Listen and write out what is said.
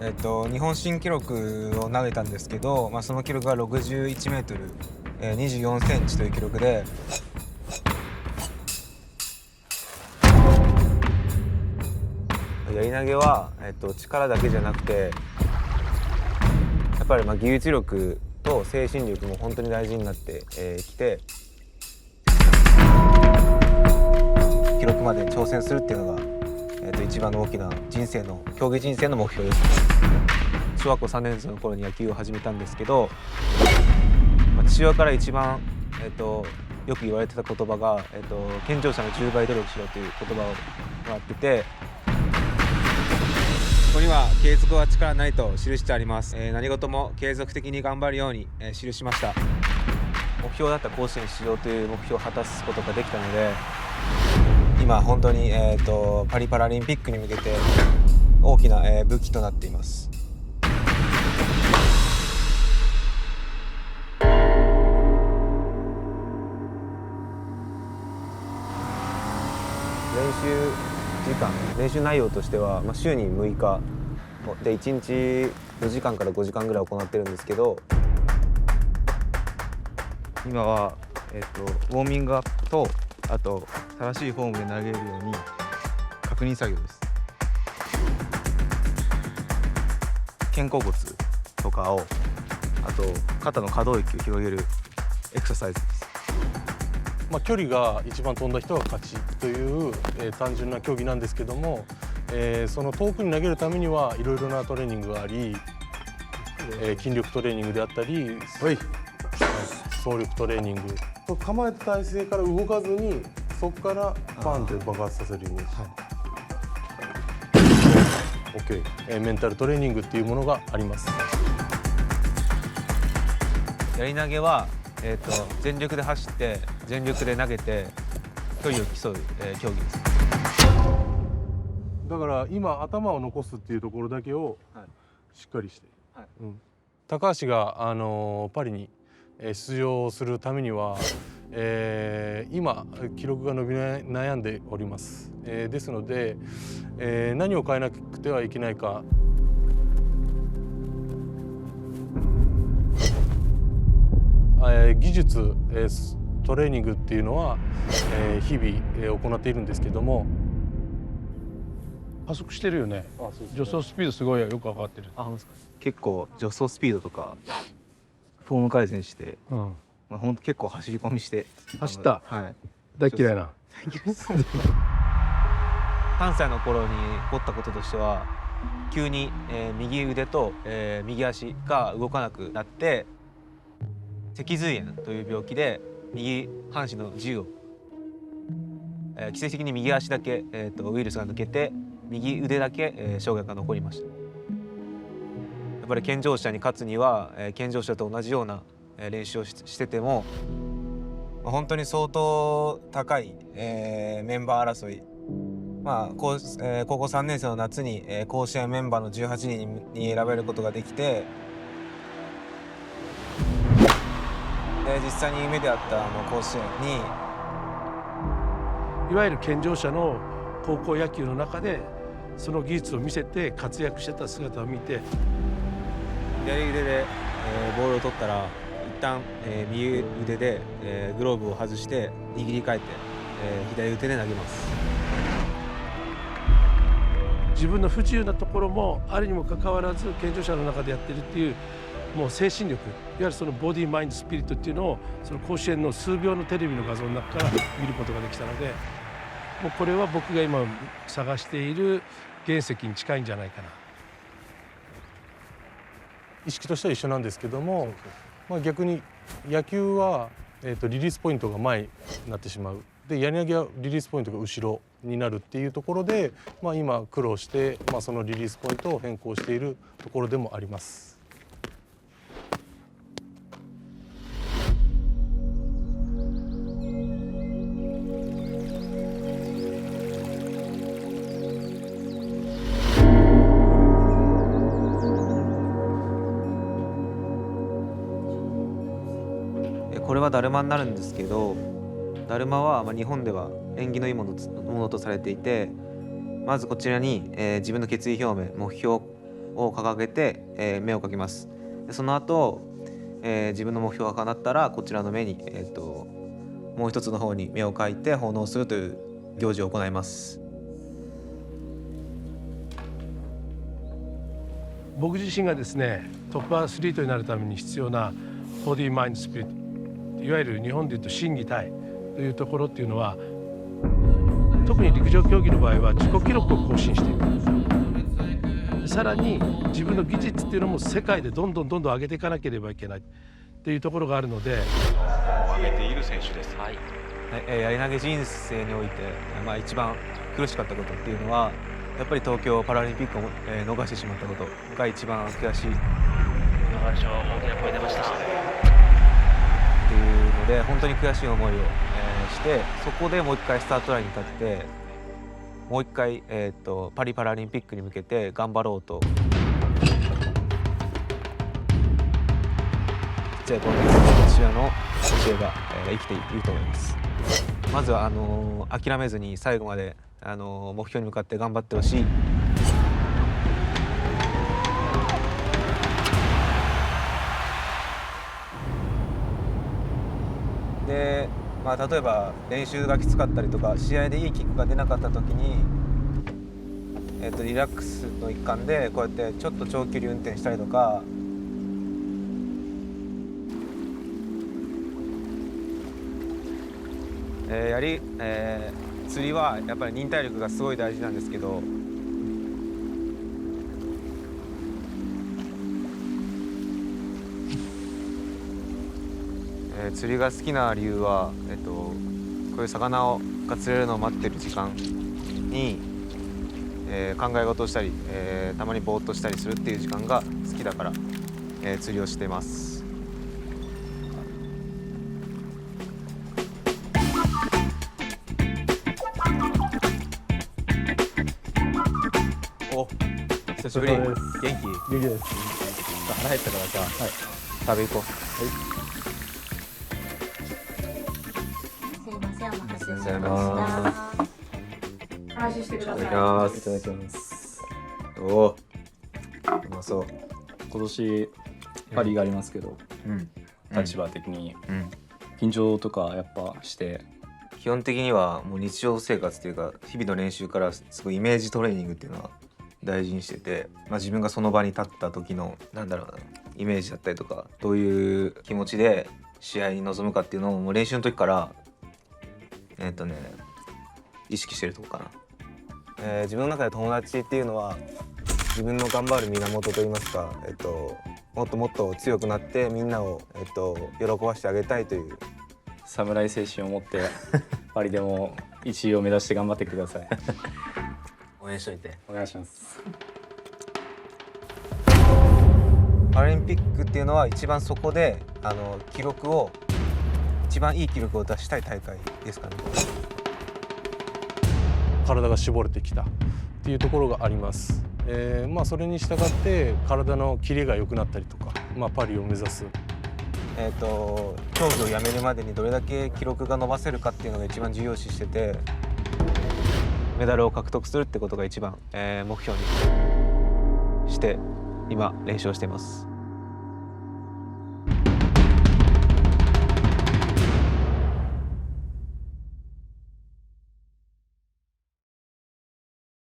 日本新記録を投げたんですけど、その記録が61メートル、24センチという記録で、やり投げは、力だけじゃなくてやっぱり技術力と精神力も本当に大事になってきて、記録まで挑戦するっていうのが、一番の大きな競技人生の目標です。小学校3年生の頃に野球を始めたんですけど、父親から一番、よく言われてた言葉が、健常者の10倍努力しろという言葉をもらってて、ここには継続は力ないと記してあります。何事も継続的に頑張るように、記しました。目標だった甲子園出場という目標を果たすことができたので、今本当に、パリパラリンピックに向けて大きな、武器となっています。練習内容としては、週に6日で1日4時間から5時間ぐらい行ってるんですけど、今は、ウォーミングアップと、あと正しいフォームで投げれるように確認作業です。肩甲骨とかを、あと肩の可動域を広げるエクササイズです。距離が一番飛んだ人が勝ちという、単純な競技なんですけども、その遠くに投げるためにはいろいろなトレーニングがあり、筋力トレーニングであったり、走力トレーニング、構えた体勢から動かずにそこからパンって爆発させるイメージ。OK、メンタルトレーニングっていうものがあります。やり投げは、全力で走って全力で投げて距離を競う、競技です。だから今頭を残すっていうところだけをしっかりして、高橋が、パリに出場するためには、今記録が伸び悩んでおります。ですので、何を変えなくてはいけないか。技術、トレーニングっていうのは、日々、行っているんですけども、加速してるよね。助走スピードすごいよく分かってる。結構助走スピードとかフォーム改善して、ほんと結構走り込みして走った。はい。大嫌いな。3歳の頃に起こったこととしては、急に、右腕と、右足が動かなくなって、脊髄炎という病気で右半身の銃を、奇跡的に右足だけ、ウイルスが抜けて右腕だけ、障害が残りました。やっぱり健常者に勝つには、健常者と同じような、練習をしてても、本当に相当高い、メンバー争い、高校3年生の夏に、甲子園メンバーの18人に選べることができて、で実際に夢であった甲子園に、いわゆる健常者の高校野球の中でその技術を見せて活躍してた姿を見て、左腕で、ボールを取ったら一旦、右腕で、グローブを外して握り替えて、左腕で投げます。自分の不自由なところもあるにもかかわらず健常者の中でやってるっていう、もう精神力、いわゆるそのボディマインドスピリットっていうのをその甲子園の数秒のテレビの画像の中から見ることができたので、もうこれは僕が今探している原石に近いんじゃないかな。意識としては一緒なんですけども、逆に野球は、リリースポイントが前になってしまう。でやり投げはリリースポイントが後ろになるっていうところで、今苦労して、そのリリースポイントを変更しているところでもあります。これはだるまになるんですけど、だるまは日本では縁起のいいものとされていて、まずこちらに、自分の決意表明、目標をを掲げて、目をかけます。でその後、自分の目標が叶ったらこちらの目に、もう一つの方に目を描いて奉納するという行事を行います。僕自身がですねトップアスリートになるために必要なボディマインドスピリット、いわゆる日本でいうと心技体というところっていうのは、特に陸上競技の場合は自己記録を更新していく。さらに自分の技術っていうのも世界でどんどん上げていかなければいけないっていうところがあるので、上げている選手です。はい、やり投げ人生において、一番苦しかったことっていうのはやっぱり東京パラリンピックを、逃してしまったことが一番悔しい。野原町大きな声出ました。っていうので本当に悔しい思いを、して、そこでもう一回スタートラインに立ってもう一回、パリパラリンピックに向けて頑張ろうと。じゃあこの父親の教えが、生きていると思います。まずは諦めずに最後まで目標に向かって頑張ってほしい。で、例えば練習がきつかったりとか試合でいいキックが出なかった時に、リラックスの一環でこうやってちょっと長距離運転したりとか、釣りはやっぱり忍耐力がすごい大事なんですけど、釣りが好きな理由は、こういう魚が釣れるのを待ってる時間に、考え事をしたり、たまにぼーっとしたりするっていう時間が好きだから、釣りをしています。お、久しぶり。元気？元気です。腹減ったからさ、はい、食べ行こう。すいません、お待たせしましありがとうございまた。話してください。いただきます。いただきます。おお、うまそう。今年パリがありますけど、立場的に緊張とかやっぱして、基本的にはもう日常生活というか日々の練習からすごいイメージトレーニングっていうのは大事にしてて、自分がその場に立った時のイメージだったりとか、どういう気持ちで試合に臨むかっていうのをもう練習の時から意識してるとこかな。自分の中で友達っていうのは自分の頑張る源といいますか、もっともっと強くなってみんなを、喜ばせてあげたいという侍精神を持ってパリでも1位を目指して頑張ってください。応援しといて。お願いします。パラリンピックっていうのは一番そこで一番いい記録を出したい大会ですかね。体が絞れてきたっていうところがあります。それに従って体のキレが良くなったりとか、パリを目指す。競技をやめるまでにどれだけ記録が伸ばせるかっていうのが一番重要視してて、メダルを獲得するってことが一番、目標にして今練習をしています。